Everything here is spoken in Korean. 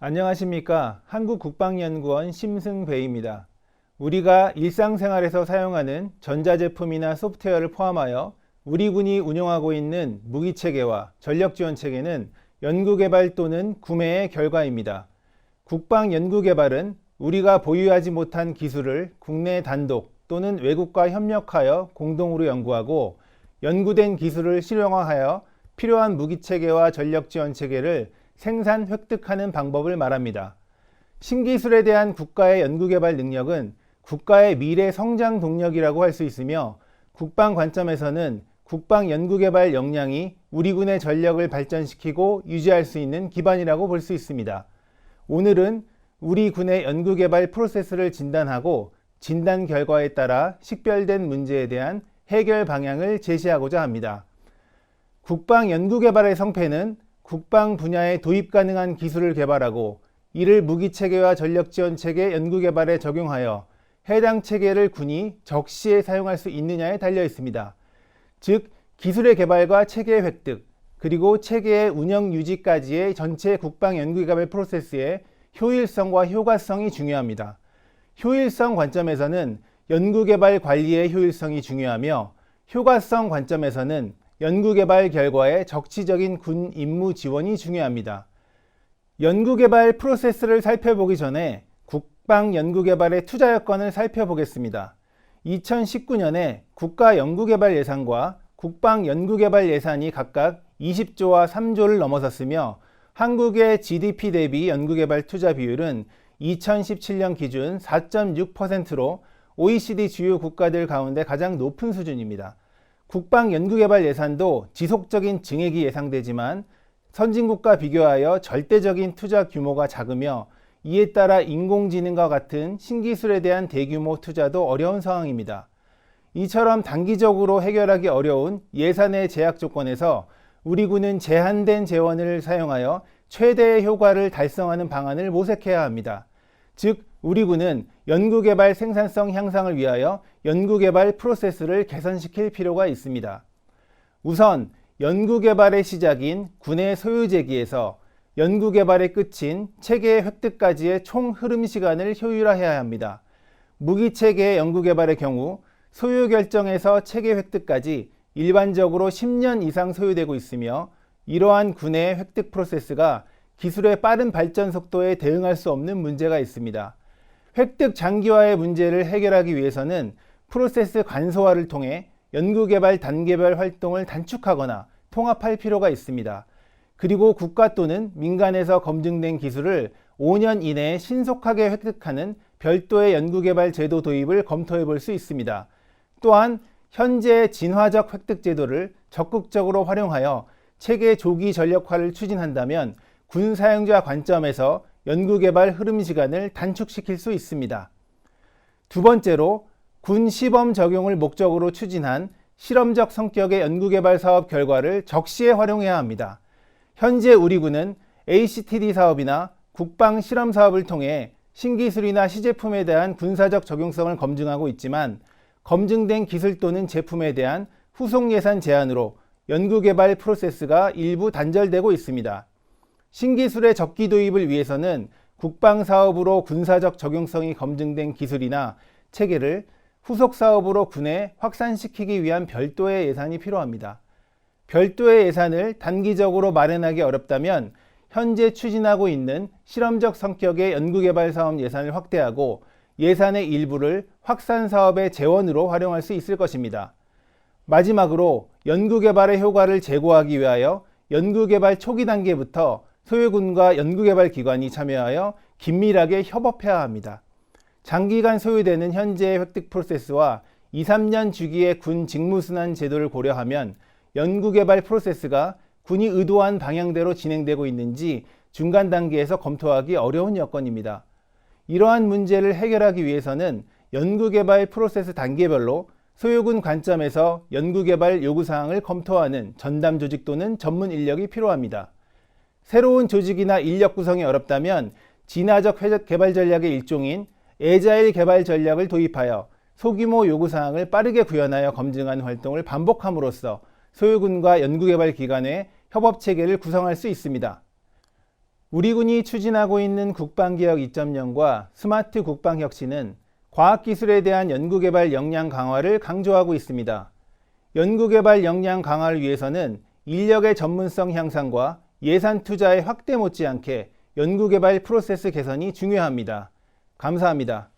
안녕하십니까. 한국국방연구원 심승배입니다. 우리가 일상생활에서 사용하는 전자제품이나 소프트웨어를 포함하여 우리 군이 운영하고 있는 무기체계와 전력지원체계는 연구개발 또는 구매의 결과입니다. 국방연구개발은 우리가 보유하지 못한 기술을 국내 단독 또는 외국과 협력하여 공동으로 연구하고 연구된 기술을 실용화하여 필요한 무기체계와 전력지원체계를 생산, 획득하는 방법을 말합니다. 신기술에 대한 국가의 연구개발 능력은 국가의 미래 성장 동력이라고 할 수 있으며 국방 관점에서는 국방 연구개발 역량이 우리 군의 전력을 발전시키고 유지할 수 있는 기반이라고 볼 수 있습니다. 오늘은 우리 군의 연구개발 프로세스를 진단하고 진단 결과에 따라 식별된 문제에 대한 해결 방향을 제시하고자 합니다. 국방 연구개발의 성패는 국방 분야에 도입 가능한 기술을 개발하고 이를 무기체계와 전력지원체계 연구개발에 적용하여 해당 체계를 군이 적시에 사용할 수 있느냐에 달려 있습니다. 즉, 기술의 개발과 체계의 획득, 그리고 체계의 운영 유지까지의 전체 국방 연구개발 프로세스의 효율성과 효과성이 중요합니다. 효율성 관점에서는 연구개발 관리의 효율성이 중요하며 효과성 관점에서는 연구개발 결과의 적시적인 군 임무 지원이 중요합니다. 연구개발 프로세스를 살펴보기 전에 국방 연구개발의 투자 여건을 살펴보겠습니다. 2019년에 국가연구개발 예산과 국방 연구개발 예산이 각각 20조와 3조를 넘어섰으며 한국의 GDP 대비 연구개발 투자 비율은 2017년 기준 4.6%로 OECD 주요 국가들 가운데 가장 높은 수준입니다. 국방 연구개발 예산도 지속적인 증액이 예상되지만 선진국과 비교하여 절대적인 투자 규모가 작으며 이에 따라 인공지능과 같은 신기술에 대한 대규모 투자도 어려운 상황입니다. 이처럼 단기적으로 해결하기 어려운 예산의 제약 조건에서 우리 군은 제한된 재원을 사용하여 최대의 효과를 달성하는 방안을 모색해야 합니다. 즉, 우리 군은 연구개발 생산성 향상을 위하여 연구개발 프로세스를 개선시킬 필요가 있습니다. 우선 연구개발의 시작인 군의 소유제기에서 연구개발의 끝인 체계의 획득까지의 총 흐름 시간을 효율화해야 합니다. 무기체계의 연구개발의 경우 소유 결정에서 체계 획득까지 일반적으로 10년 이상 소요되고 있으며 이러한 군의 획득 프로세스가 기술의 빠른 발전 속도에 대응할 수 없는 문제가 있습니다. 획득 장기화의 문제를 해결하기 위해서는 프로세스 간소화를 통해 연구개발 단계별 활동을 단축하거나 통합할 필요가 있습니다. 그리고 국가 또는 민간에서 검증된 기술을 5년 이내에 신속하게 획득하는 별도의 연구개발 제도 도입을 검토해 볼 수 있습니다. 또한 현재의 진화적 획득 제도를 적극적으로 활용하여 체계 조기 전력화를 추진한다면 군 사용자 관점에서 연구개발 흐름 시간을 단축시킬 수 있습니다. 두 번째로 군 시범 적용을 목적으로 추진한 실험적 성격의 연구개발 사업 결과를 적시에 활용해야 합니다. 현재 우리 군은 ACTD 사업이나 국방 실험 사업을 통해 신기술이나 시제품에 대한 군사적 적용성을 검증하고 있지만 검증된 기술 또는 제품에 대한 후속 예산 제한으로 연구개발 프로세스가 일부 단절되고 있습니다. 신기술의 적기 도입을 위해서는 국방사업으로 군사적 적용성이 검증된 기술이나 체계를 후속 사업으로 군에 확산시키기 위한 별도의 예산이 필요합니다. 별도의 예산을 단기적으로 마련하기 어렵다면 현재 추진하고 있는 실험적 성격의 연구개발 사업 예산을 확대하고 예산의 일부를 확산 사업의 재원으로 활용할 수 있을 것입니다. 마지막으로 연구개발의 효과를 제고하기 위하여 연구개발 초기 단계부터 소유군과 연구개발 기관이 참여하여 긴밀하게 협업해야 합니다. 장기간 소요되는 현재의 획득 프로세스와 2, 3년 주기의 군 직무순환 제도를 고려하면 연구개발 프로세스가 군이 의도한 방향대로 진행되고 있는지 중간 단계에서 검토하기 어려운 여건입니다. 이러한 문제를 해결하기 위해서는 연구개발 프로세스 단계별로 소유군 관점에서 연구개발 요구사항을 검토하는 전담 조직 또는 전문 인력이 필요합니다. 새로운 조직이나 인력 구성이 어렵다면 진화적 개발 전략의 일종인 애자일 개발 전략을 도입하여 소규모 요구사항을 빠르게 구현하여 검증하는 활동을 반복함으로써 소요군과 연구개발기관의 협업체계를 구성할 수 있습니다. 우리 군이 추진하고 있는 국방개혁 2.0과 스마트 국방혁신은 과학기술에 대한 연구개발 역량 강화를 강조하고 있습니다. 연구개발 역량 강화를 위해서는 인력의 전문성 향상과 예산 투자의 확대 못지않게 연구개발 프로세스 개선이 중요합니다. 감사합니다.